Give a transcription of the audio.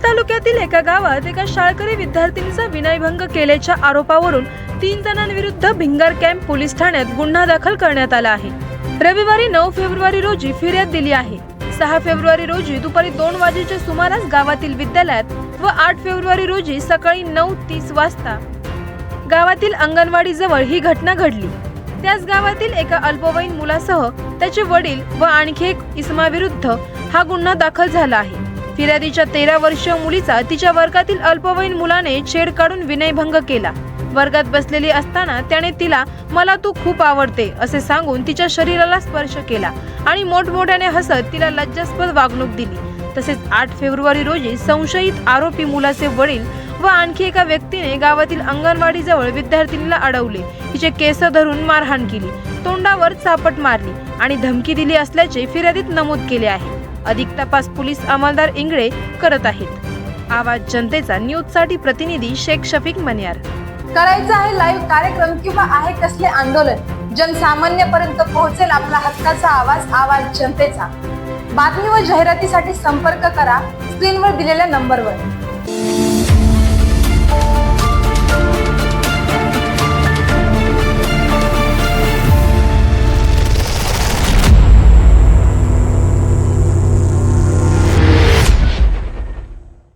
तालुक्यातील एका गावात एका शाळकरी विद्यार्थिनीचा विनयभंग केल्याच्या आरोपावरून 3 जणांविरुद्ध भिंगार कॅम्प पोलीस ठाण्यात गुन्हा दाखल करण्यात आला आहे। रविवारी 9 फेब्रुवारी रोजी फिर्याद दिली आहे। 6 फेब्रुवारी रोजी दुपारी 2 वाजेच्या सुमारास गावातील विद्यालयात व 8 फेब्रुवारी रोजी सकाळी 9:30 वाजता गावातील अंगणवाडी जवळ ही घटना घडली। त्याच गावातील एका अल्पवयीन मुलासह त्याचे वडील व आणखी एक इसमाविरुद्ध हा गुन्हा दाखल झाला आहे। फिर्यादीच्या 13 वर्षीय मुलीचा तिच्या वर्गातील अल्पवयीन मुलाने छेड काढून विनयभंग केला। वर्गात बसलेली असताना त्याने तिला "मला तू खूप आवडते" असे सांगून तिच्या शरीराला स्पर्श केला आणि मोठमोठ्याने हसत तिला लज्जास्पद वागणूक दिली। तसेच 8 फेब्रुवारी रोजी संशयित आरोपी मुलाचे वडील व आणखी एका व्यक्तीने गावातील अंगणवाडी जवळ विद्यार्थिनीला अडवले, तिचे केस धरून मारहाण केली, तोंडावर चापट मारली आणि धमकी दिली असल्याचे फिर्यादीत नमूद केले आहे। अधिक तपास पोलीस अंमलदार इंगळे करत आहेत। आवाज जनतेचा न्यूजसाठी प्रतिनिधी शेख शफीक मनियार। करायचं आहे लाईव्ह कार्यक्रम किंवा आहे कसले आंदोलन, जनसामान्यपर्यंत पोहोचेल आपला हक्काचा आवाज, आवाज जनतेचा। बातमी व जाहिरातीसाठी संपर्क करा स्क्रीनवर दिलेल्या नंबरवर।